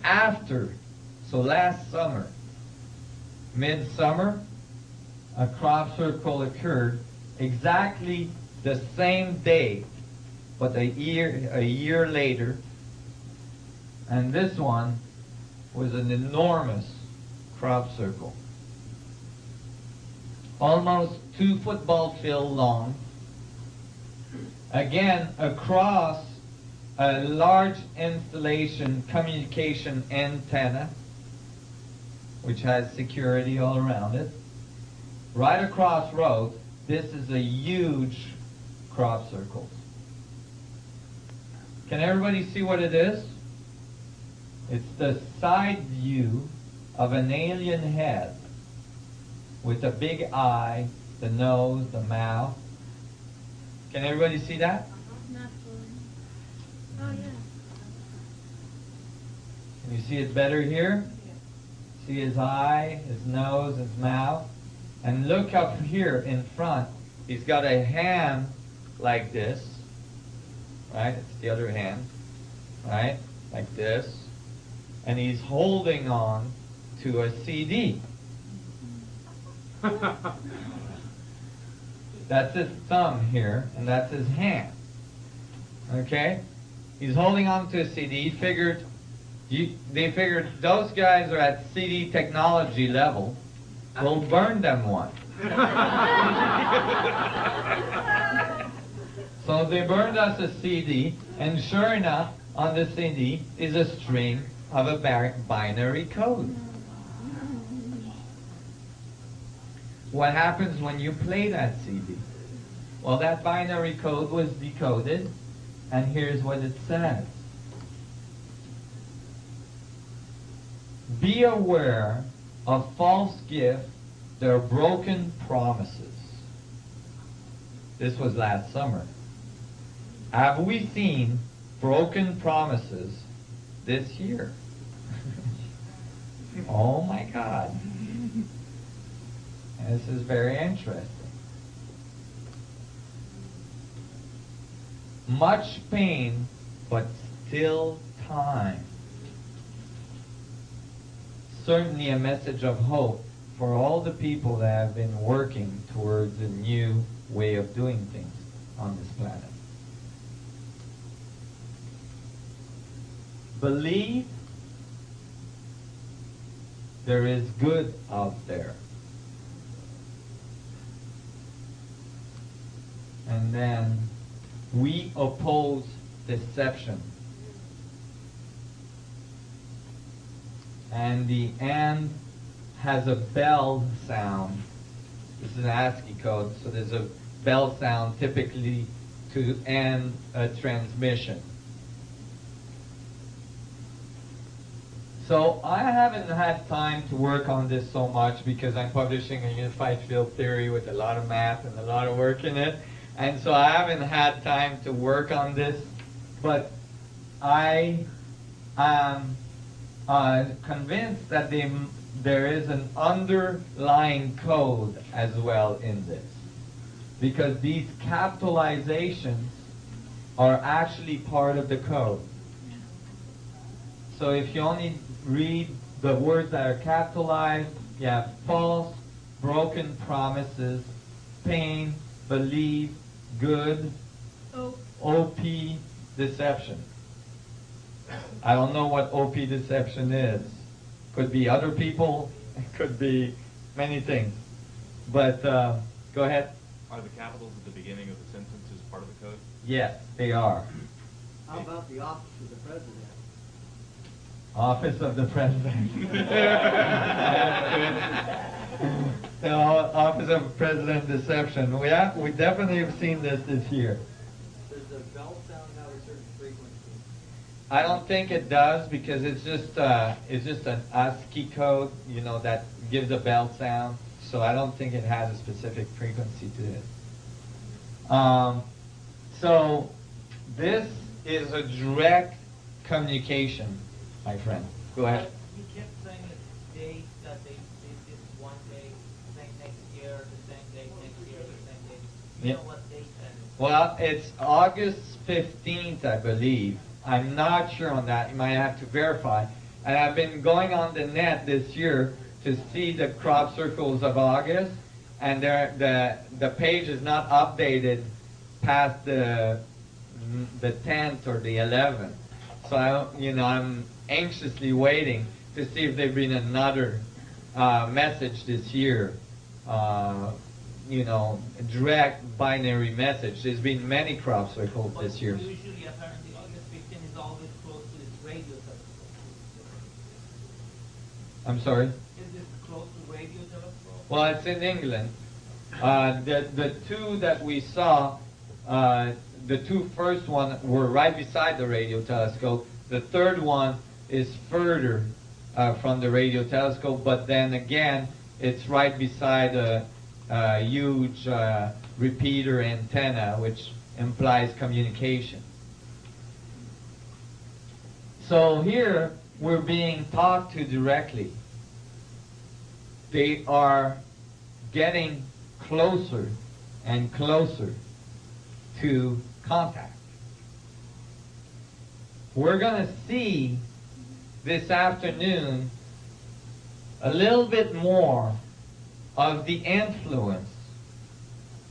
after, so last summer, midsummer, a crop circle occurred exactly the same day, but a year later, and this one was an enormous crop circle. Almost 2 football field long, again across a large installation communication antenna, which has security all around it. Right across road, this is a huge crop circle. Can everybody see what it is? It's the side view of an alien head with a big eye, the nose, the mouth. Can everybody see that? Not fully. Oh, yeah. Can you see it better here? See his eye, his nose, his mouth. And look up here in front. He's got a hand like this. Right? It's the other hand. Right? Like this. And he's holding on to a CD. That's his thumb here, and that's his hand. Okay? He's holding on to a CD. They figured those guys are at CD technology level. We'll burn them one. So they burned us a CD, and sure enough, on the CD is a string of a binary code. What happens when you play that CD? Well, that binary code was decoded, and here's what it says. Be aware of false gifts, they're broken promises. This was last summer. Have we seen broken promises this year? Oh my God. This is very interesting. Much pain, but still time. Certainly a message of hope for all the people that have been working towards a new way of doing things on this planet. Believe there is good out there. And then we oppose deception. And the and has a bell sound. This is an ASCII code, so there's a bell sound typically to end a transmission. So I haven't had time to work on this so much because I'm publishing a unified field theory with a lot of math and a lot of work in it. And so I haven't had time to work on this, but I am convinced that there is an underlying code as well in this. Because these capitalizations are actually part of the code. So if you only read the words that are capitalized, you have false, broken promises, pain, believe, good, OP, deception. I don't know what OP deception is. Could be other people, it could be many things. But go ahead. Are the capitals at the beginning of the sentences part of the code? Yes, they are. How about the office of the president? Office of the President. The Office of President deception. We definitely have seen this year. Does the bell sound have a certain frequency? I don't think it does because it's just an ASCII code, you know, that gives a bell sound. So I don't think it has a specific frequency to it. So this is a direct communication, my friend. Go ahead. You kept saying that dates that they did this one day, same next year, the same date next year, the same date. You know what date that is? Well, it's August 15th, I believe. I'm not sure on that. You might have to verify. And I've been going on the net this year to see the crop circles of August, and the page is not updated past the 10th or the 11th. So I'm anxiously waiting to see if there's been another message this year. Direct binary message. There's been many crop circles But this year. usually, apparently, August 15 is always close to its radio telescope. I'm sorry? Is this close to radio telescope? Well, it's in England. The two that we saw, the two first one were right beside the radio telescope. The third one is further from the radio telescope, but then again, it's right beside a huge repeater antenna, which implies communication. So here, we're being talked to directly. They are getting closer and closer to contact. We're going to see this afternoon a little bit more of the influence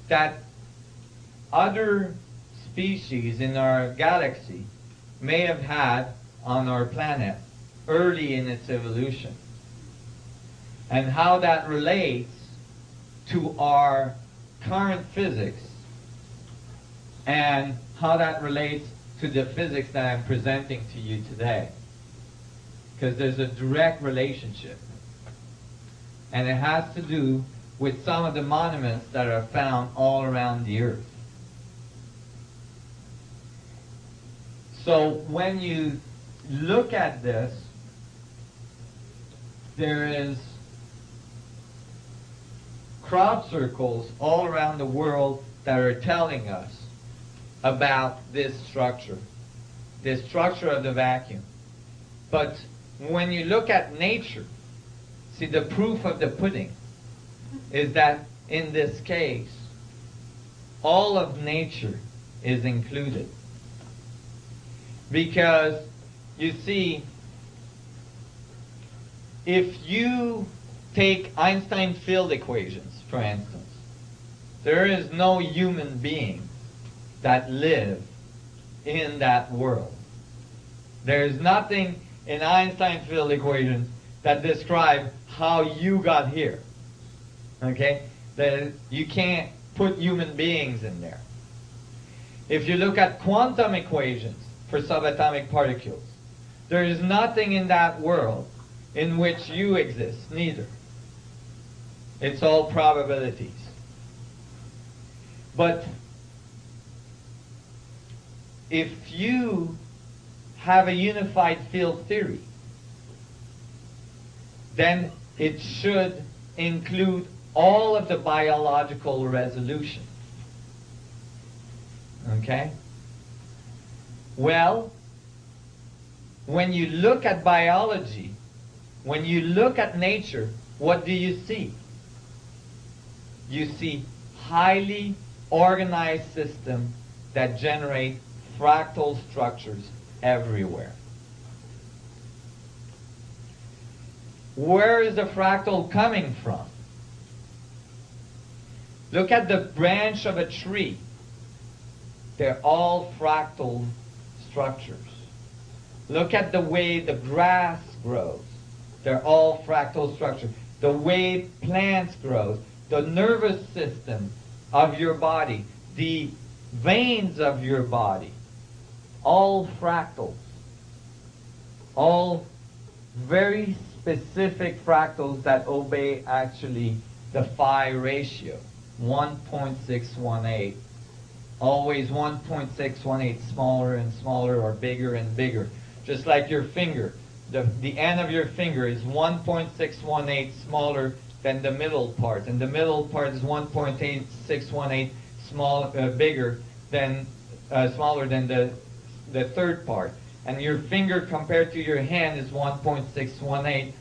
that other species in our galaxy may have had on our planet early in its evolution, and how that relates to our current physics, and how that relates to the physics that I'm presenting to you today. Because there's a direct relationship. And it has to do with some of the monuments that are found all around the Earth. So when you look at this, there is crop circles all around the world that are telling us about this structure of the vacuum. But when you look at nature, see, the proof of the pudding is that in this case, all of nature is included. Because, you see, if you take Einstein field equations, for instance, there is no human being that live in that world. There is nothing in Einstein field equations that describe how you got here. Okay? You can't put human beings in there. If you look at quantum equations for subatomic particles, there is nothing in that world in which you exist, neither. It's all probabilities. But if you have a unified field theory, then it should include all of the biological resolution. Okay? Well, when you look at biology, when you look at nature, what do you see? You see highly organized systems that generate fractal structures everywhere. Where is the fractal coming from? Look at the branch of a tree. They're all fractal structures. Look at the way the grass grows. They're all fractal structures. The way plants grow, the nervous system of your body, the veins of your body, all fractals. All very specific fractals that obey actually the phi ratio, 1.618. Always 1.618, smaller and smaller or bigger and bigger. Just like your finger. The end of your finger is 1.618 smaller than the middle part, and the middle part is 1.618 bigger than smaller than the third part. And your finger compared to your hand is 1.618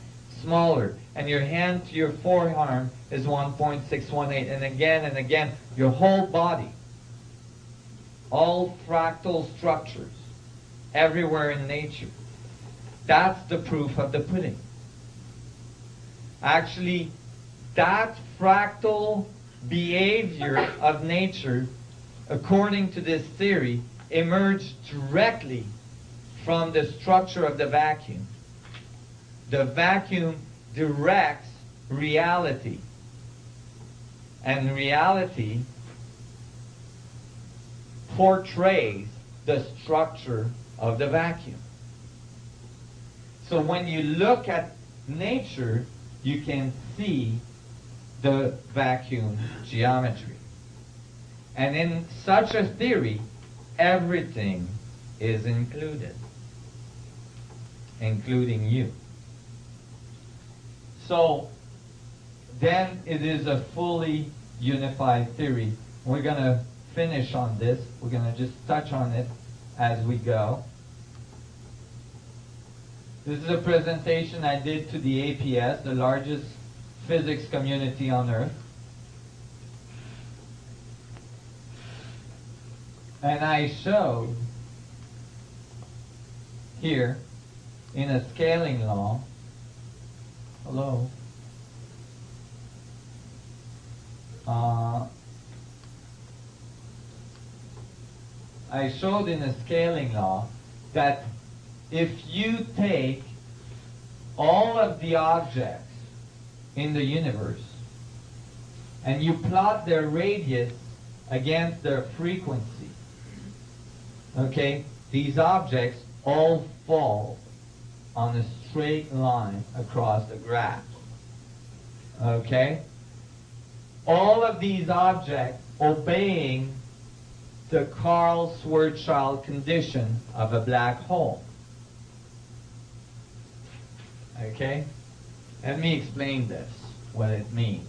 smaller, and your hand to your forearm is 1.618, and again, your whole body. All fractal structures everywhere in nature. That's the proof of the pudding. Actually, that fractal behavior of nature, according to this theory, emerged directly from the structure of the vacuum. The vacuum directs reality, and reality portrays the structure of the vacuum. So when you look at nature, you can see the vacuum geometry. And in such a theory, everything is included, including you. So then it is a fully unified theory. We're going to finish on this. We're going to just touch on it as we go. This is a presentation I did to the APS, the largest physics community on Earth. And I showed here in a scaling law, hello, I showed in a scaling law that if you take all of the objects in the universe and you plot their radius against their frequency, okay, these objects all fall on a straight line across the graph. Okay? All of these objects obeying the Karl-Schwarzschild condition of a black hole. Okay? Let me explain this, what it means.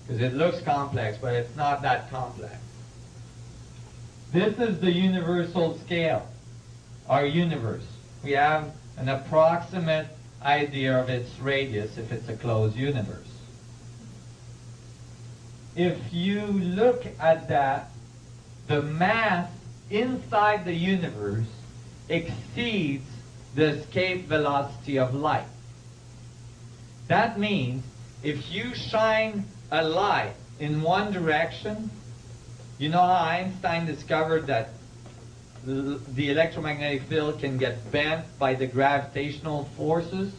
Because it looks complex, but it's not that complex. This is the universal scale, our universe. We have an approximate idea of its radius if it's a closed universe. If you look at that, the mass inside the universe exceeds the escape velocity of light. That means if you shine a light in one direction, you know how Einstein discovered that the electromagnetic field can get bent by the gravitational forces,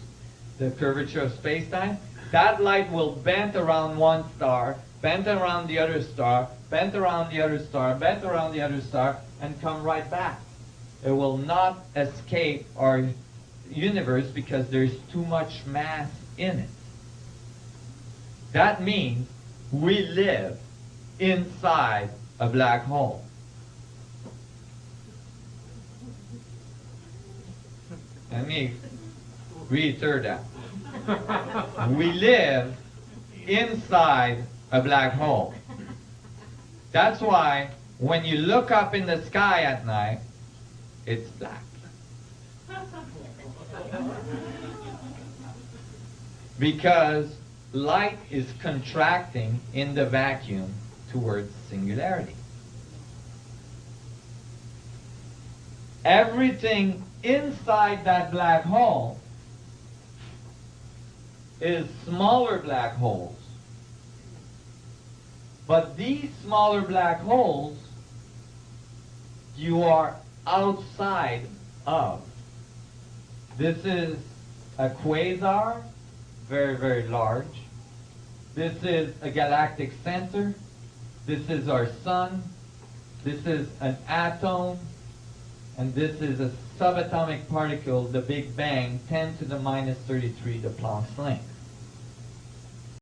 the curvature of space-time? That light will bend around one star, bend around the other star, bend around the other star, bend around the other star, and come right back. It will not escape our universe because there's too much mass in it. That means we live inside a black hole. Let me reiterate that. We live inside a black hole. That's why when you look up in the sky at night, it's black. Because light is contracting in the vacuum towards singularity. Everything inside that black hole is smaller black holes. But these smaller black holes you are outside of. This is a quasar, very, very large. This is a galactic center. This is our sun. This is an atom. And this is a subatomic particle, the Big Bang, 10 to the minus 33, the Planck's length.